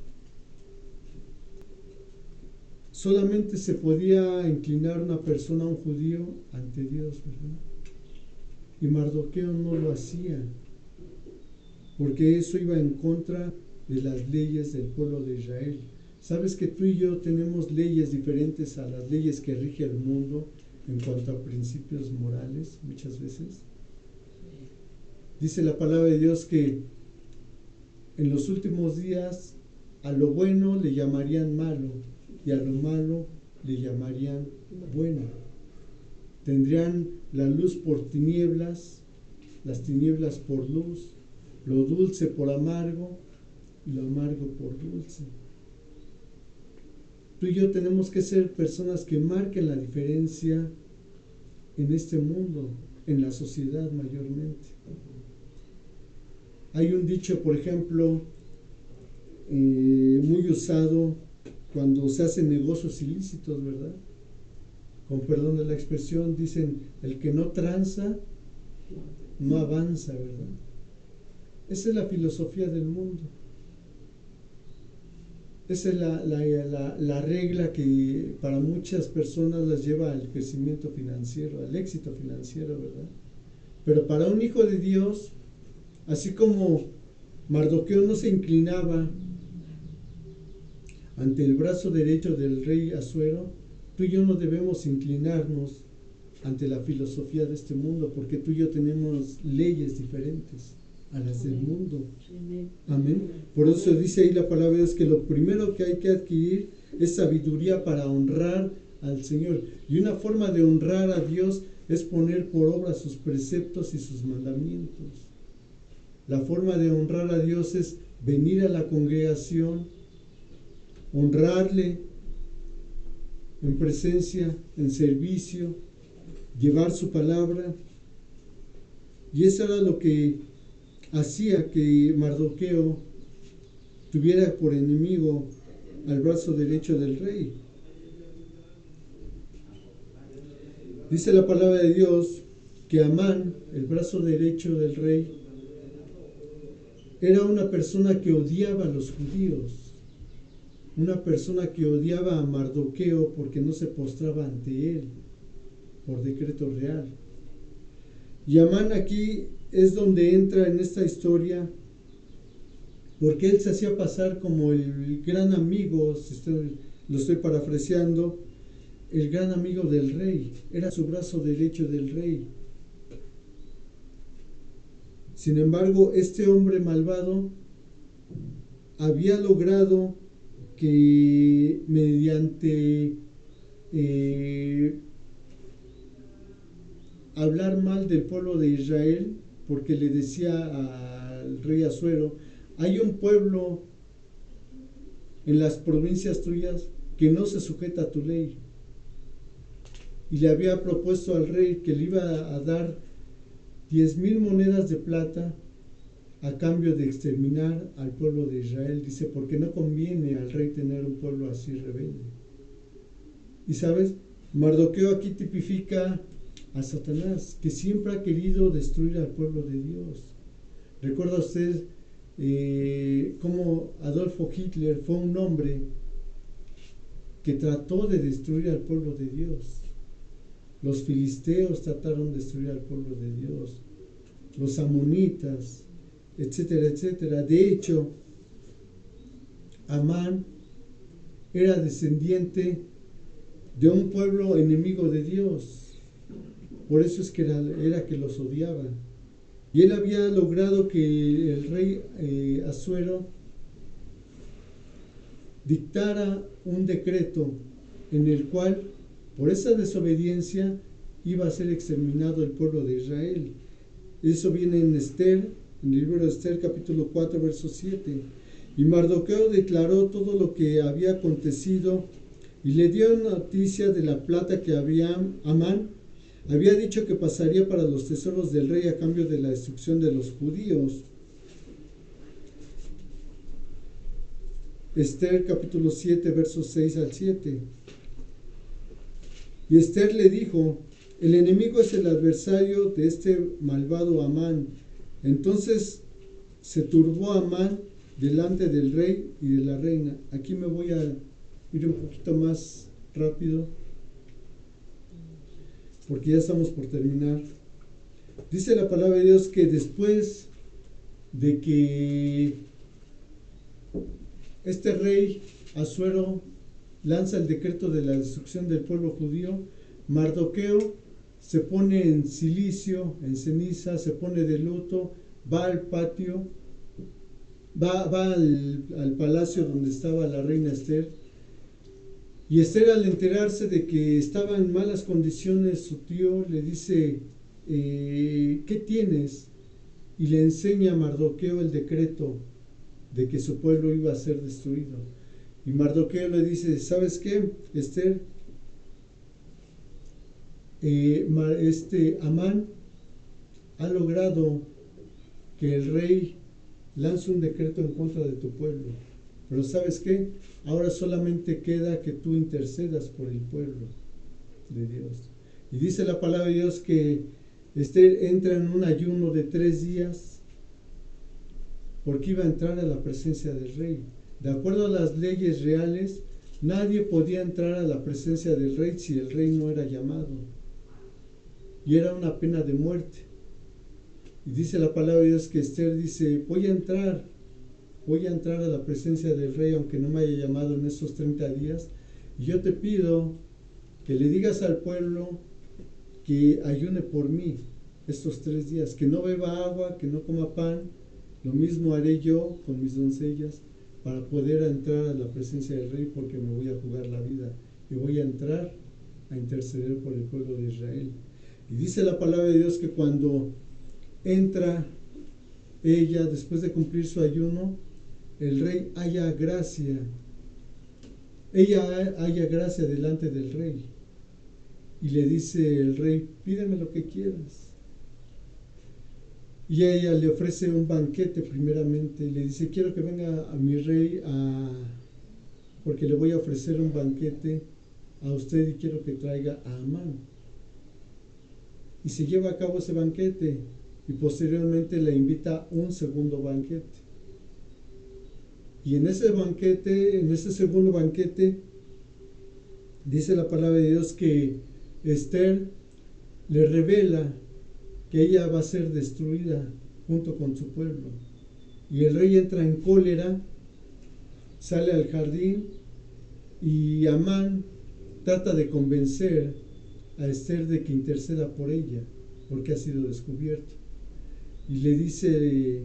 solamente se podía inclinar una persona, un judío, ante Dios, ¿verdad? Y Mardoqueo no lo hacía, porque eso iba en contra de las leyes del pueblo de Israel. ¿Sabes que tú y yo tenemos leyes diferentes a las leyes que rige el mundo en cuanto a principios morales muchas veces? Dice la palabra de Dios que en los últimos días a lo bueno le llamarían malo y a lo malo le llamarían bueno. Tendrían la luz por tinieblas, las tinieblas por luz, lo dulce por amargo y lo amargo por dulce. Tú y yo tenemos que ser personas que marquen la diferencia en este mundo, en la sociedad mayormente. Hay un dicho, por ejemplo, muy usado cuando se hacen negocios ilícitos, ¿verdad? Con perdón de la expresión, dicen, el que no tranza, no avanza, ¿verdad? Esa es la filosofía del mundo. Esa es la regla que para muchas personas las lleva al crecimiento financiero, al éxito financiero, ¿verdad? Pero para un hijo de Dios, así como Mardoqueo no se inclinaba ante el brazo derecho del rey Asuero, tú y yo no debemos inclinarnos ante la filosofía de este mundo, porque tú y yo tenemos leyes diferentes a las del mundo. Amén. Por eso dice ahí la palabra es que lo primero que hay que adquirir es sabiduría para honrar al Señor. Y una forma de honrar a Dios es poner por obra sus preceptos y sus mandamientos. La forma de honrar a Dios es venir a la congregación, honrarle en presencia, en servicio, llevar su palabra. Y eso era lo que hacía que Mardoqueo tuviera por enemigo al brazo derecho del rey. Dice la palabra de Dios que Amán, el brazo derecho del rey, era una persona que odiaba a los judíos, una persona que odiaba a Mardoqueo porque no se postraba ante él por decreto real. Y Amán aquí es donde entra en esta historia, porque él se hacía pasar como el gran amigo, lo estoy parafraseando, el gran amigo del rey, era su brazo derecho del rey. Sin embargo, este hombre malvado había logrado que mediante hablar mal del pueblo de Israel, porque le decía al rey Asuero, hay un pueblo en las provincias tuyas que no se sujeta a tu ley. Y le había propuesto al rey que le iba a dar 10,000 monedas de plata a cambio de exterminar al pueblo de Israel. Dice, porque no conviene al rey tener un pueblo así rebelde. Y sabes, Mardoqueo aquí tipifica a Satanás, que siempre ha querido destruir al pueblo de Dios. ¿Recuerda usted cómo Adolfo Hitler fue un hombre que trató de destruir al pueblo de Dios? Los filisteos trataron de destruir al pueblo de Dios, los amonitas, etcétera, etcétera. De hecho, Amán era descendiente de un pueblo enemigo de Dios. Por eso es que era que los odiaba. Y él había logrado que el rey Asuero dictara un decreto en el cual, por esa desobediencia, iba a ser exterminado el pueblo de Israel. Eso viene en Esther, en el libro de Esther, capítulo 4, verso 7. Y Mardoqueo declaró todo lo que había acontecido y le dio noticia de la plata que Amán había dicho que pasaría para los tesoros del rey a cambio de la destrucción de los judíos. Esther capítulo 7, versos 6 al 7. Y Esther le dijo: el enemigo es el adversario de este malvado Amán. Entonces se turbó Amán delante del rey y de la reina. Aquí me voy a ir un poquito más rápido, porque ya estamos por terminar. Dice la palabra de Dios que después de que este rey Asuero lanza el decreto de la destrucción del pueblo judío, Mardoqueo se pone en cilicio, en ceniza, se pone de luto, va al patio, va al palacio donde estaba la reina Esther. Y Esther, al enterarse de que estaba en malas condiciones, su tío le dice: ¿qué tienes? Y le enseña a Mardoqueo el decreto de que su pueblo iba a ser destruido. Y Mardoqueo le dice: ¿sabes qué, Esther? Amán ha logrado que el rey lance un decreto en contra de tu pueblo. Pero ¿sabes qué? Ahora solamente queda que tú intercedas por el pueblo de Dios. Y dice la palabra de Dios que Esther entra en un ayuno de 3 días porque iba a entrar a la presencia del rey. De acuerdo a las leyes reales, nadie podía entrar a la presencia del rey si el rey no era llamado. Y era una pena de muerte. Y dice la palabra de Dios que Esther dice: voy a entrar a la presencia del rey aunque no me haya llamado en estos 30 días. Y yo te pido que le digas al pueblo que ayune por mí estos 3 días, que no beba agua, que no coma pan. Lo mismo haré yo con mis doncellas para poder entrar a la presencia del rey, porque me voy a jugar la vida y voy a entrar a interceder por el pueblo de Israel. Y dice la palabra de Dios que cuando entra ella, después de cumplir su ayuno, el rey halla gracia. Ella halla gracia delante del rey. Y le dice el rey: pídeme lo que quieras. Y ella le ofrece un banquete primeramente. Le dice: quiero que venga a mi rey porque le voy a ofrecer un banquete a usted y quiero que traiga a Amán. Y se lleva a cabo ese banquete. Y posteriormente le invita a un segundo banquete. Y en ese segundo banquete, dice la palabra de Dios que Esther le revela que ella va a ser destruida junto con su pueblo. Y el rey entra en cólera, sale al jardín y Amán trata de convencer a Esther de que interceda por ella, porque ha sido descubierto. Y le dice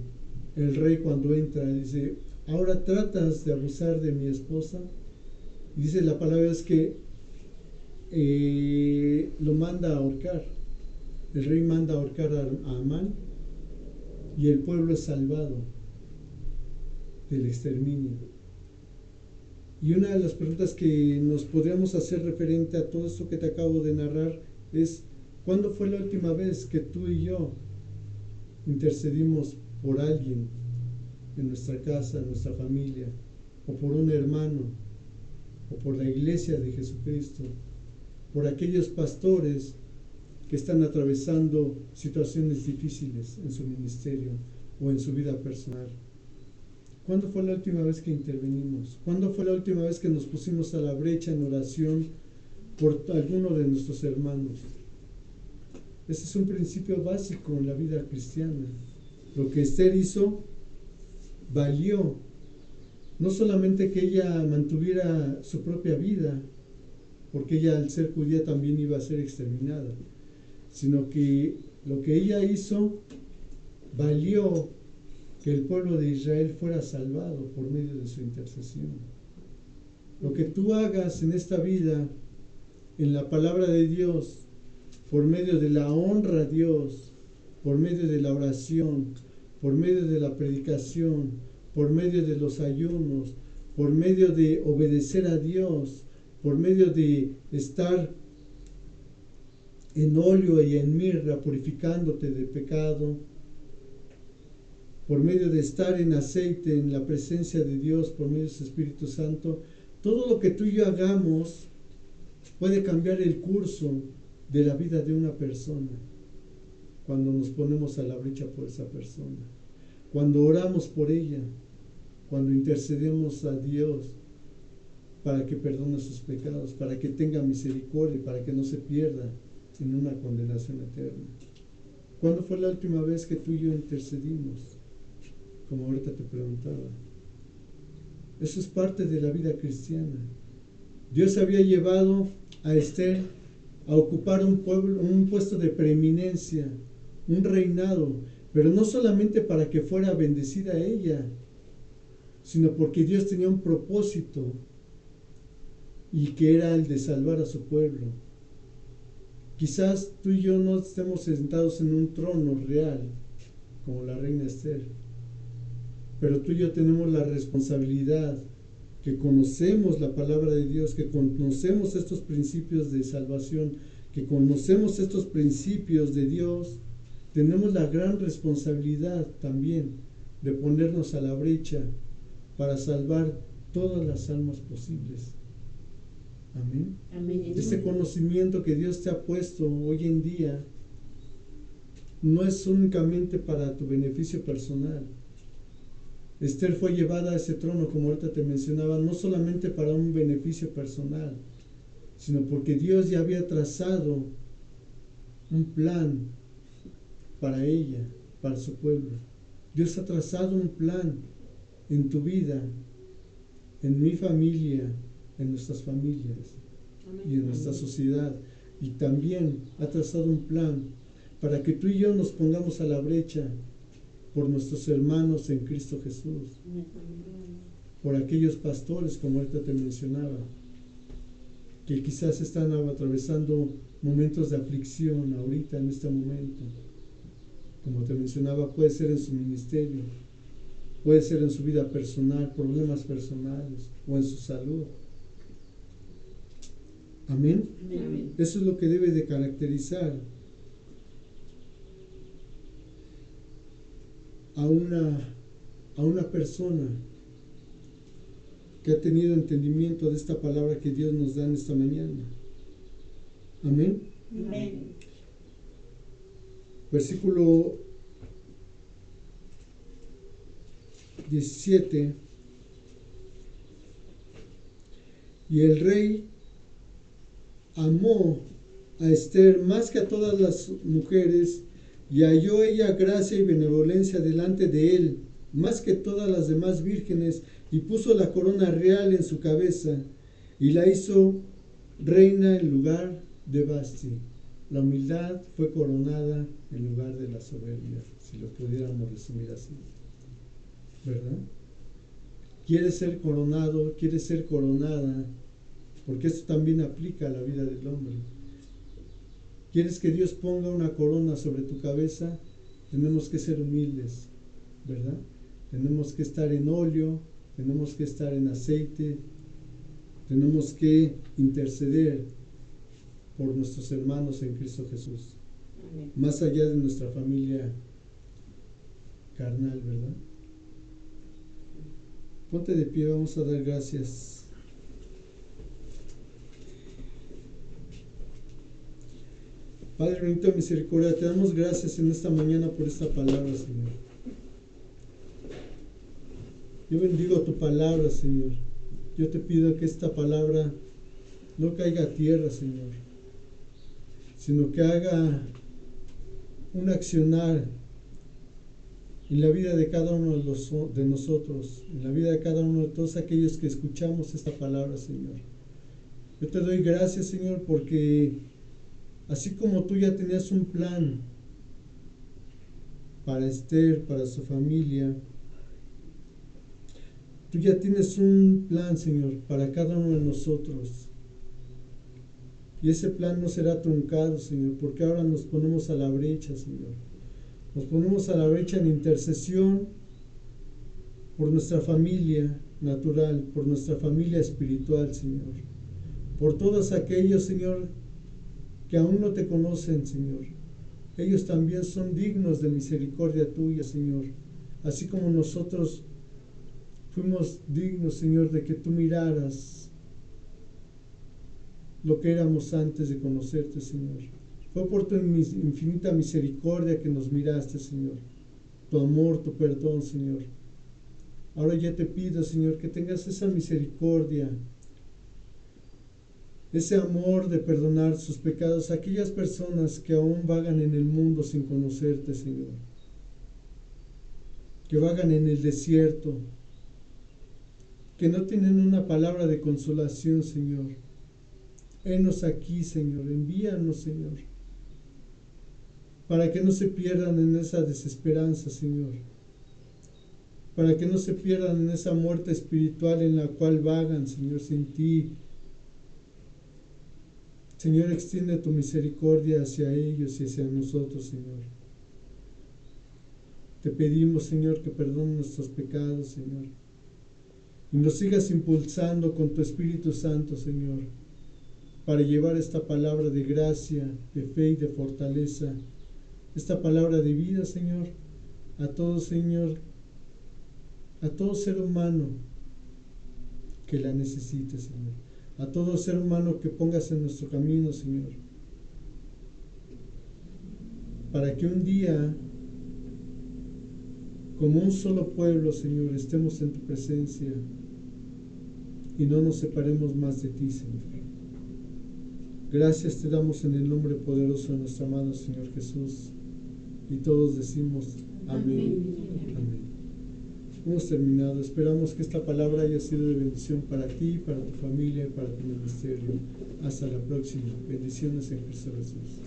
el rey cuando entra, dice: ahora tratas de abusar de mi esposa. Y dice la palabra es que lo manda a ahorcar. El rey manda a ahorcar a Amán y el pueblo es salvado del exterminio. Y una de las preguntas que nos podríamos hacer referente a todo esto que te acabo de narrar es: ¿cuándo fue la última vez que tú y yo intercedimos por alguien en nuestra casa, en nuestra familia, o por un hermano, o por la iglesia de Jesucristo, por aquellos pastores que están atravesando situaciones difíciles en su ministerio o en su vida personal. ¿Cuándo fue la última vez que intervenimos? ¿Cuándo fue la última vez que nos pusimos a la brecha en oración por alguno de nuestros hermanos? Ese es un principio básico en la vida cristiana. Lo que Esther hizo valió. No solamente que ella mantuviera su propia vida, porque ella al ser judía también iba a ser exterminada, sino que lo que ella hizo valió que el pueblo de Israel fuera salvado por medio de su intercesión. Lo que tú hagas en esta vida, en la palabra de Dios, por medio de la honra a Dios, por medio de la oración, por medio de la predicación, por medio de los ayunos, por medio de obedecer a Dios, por medio de estar en óleo y en mirra purificándote de pecado, por medio de estar en aceite en la presencia de Dios, por medio de su Espíritu Santo, todo lo que tú y yo hagamos puede cambiar el curso de la vida de una persona cuando nos ponemos a la brecha por esa persona, cuando oramos por ella, cuando intercedemos a Dios para que perdone sus pecados, para que tenga misericordia, para que no se pierda en una condenación eterna. ¿Cuándo fue la última vez que tú y yo intercedimos? Como ahorita te preguntaba. Eso es parte de la vida cristiana. Dios había llevado a Esther a ocupar un puesto de preeminencia, un reinado, pero no solamente para que fuera bendecida ella, sino porque Dios tenía un propósito y que era el de salvar a su pueblo. Quizás tú y yo no estemos sentados en un trono real como la reina Esther, pero tú y yo tenemos la responsabilidad, que conocemos la palabra de Dios, que conocemos estos principios de salvación, que conocemos estos principios de Dios, tenemos la gran responsabilidad también de ponernos a la brecha para salvar todas las almas posibles. Amén. Amén. Este conocimiento que Dios te ha puesto hoy en día no es únicamente para tu beneficio personal. Esther fue llevada a ese trono, como ahorita te mencionaba, no solamente para un beneficio personal, sino porque Dios ya había trazado un plan para ella, para su pueblo. Dios ha trazado un plan en tu vida, en mi familia, en nuestras familias y en nuestra sociedad. Y también ha trazado un plan para que tú y yo nos pongamos a la brecha por nuestros hermanos en Cristo Jesús, por aquellos pastores, como ahorita te mencionaba, que quizás están atravesando momentos de aflicción ahorita en este momento. Como te mencionaba, puede ser en su ministerio, puede ser en su vida personal, problemas personales o en su salud. Amén. Amén. Eso es lo que debe de caracterizar a una persona que ha tenido entendimiento de esta palabra que Dios nos da en esta mañana. Amén. Amén. Versículo 17. Y el rey amó a Esther más que a todas las mujeres, y halló ella gracia y benevolencia delante de él, más que todas las demás vírgenes, y puso la corona real en su cabeza, y la hizo reina en lugar de Vasti. La humildad fue coronada en lugar de la soberbia, si lo pudiéramos resumir así. ¿Verdad? Quieres ser coronado, quieres ser coronada, porque esto también aplica a la vida del hombre. ¿Quieres que Dios ponga una corona sobre tu cabeza? Tenemos que ser humildes, ¿verdad? Tenemos que estar en óleo, tenemos que estar en aceite, tenemos que interceder por nuestros hermanos en Cristo Jesús, Amén. más allá de nuestra familia carnal, ¿verdad? Ponte de pie, vamos a dar gracias. Padre bendito de misericordia, te damos gracias en esta mañana por esta palabra, Señor. Yo bendigo tu palabra, Señor. Yo te pido que esta palabra no caiga a tierra, Señor, sino que haga un accionar en la vida de cada uno de nosotros, en la vida de cada uno de todos aquellos que escuchamos esta palabra, Señor. Yo te doy gracias, Señor, porque así como tú ya tenías un plan para Esther, para su familia, tú ya tienes un plan, Señor, para cada uno de nosotros. Y ese plan no será truncado, Señor, porque ahora nos ponemos a la brecha, Señor. Nos ponemos a la brecha en intercesión por nuestra familia natural, por nuestra familia espiritual, Señor. Por todos aquellos, Señor, que aún no te conocen, Señor. Ellos también son dignos de misericordia tuya, Señor. Así como nosotros fuimos dignos, Señor, de que tú miraras lo que éramos antes de conocerte, Señor. Fue por tu infinita misericordia que nos miraste, Señor. Tu amor, tu perdón, Señor. Ahora ya te pido, Señor, que tengas esa misericordia, ese amor de perdonar sus pecados a aquellas personas que aún vagan en el mundo sin conocerte, Señor. Que vagan en el desierto, que no tienen una palabra de consolación, Señor. Henos aquí, Señor, envíanos, Señor, para que no se pierdan en esa desesperanza, Señor, para que no se pierdan en esa muerte espiritual en la cual vagan, Señor, sin ti. Señor, extiende tu misericordia hacia ellos y hacia nosotros, Señor. Te pedimos, Señor, que perdones nuestros pecados, Señor, y nos sigas impulsando con tu Espíritu Santo, Señor, para llevar esta palabra de gracia, de fe y de fortaleza, esta palabra de vida, Señor, a todo, Señor, a todo ser humano que la necesite, Señor, a todo ser humano que pongas en nuestro camino, Señor, para que un día, como un solo pueblo, Señor, estemos en tu presencia y no nos separemos más de ti, Señor. Gracias te damos en el nombre poderoso de nuestro amado Señor Jesús. Y todos decimos amén. Amén. Hemos terminado. Esperamos que esta palabra haya sido de bendición para ti, para tu familia y para tu ministerio. Hasta la próxima. Bendiciones en Cristo Jesús.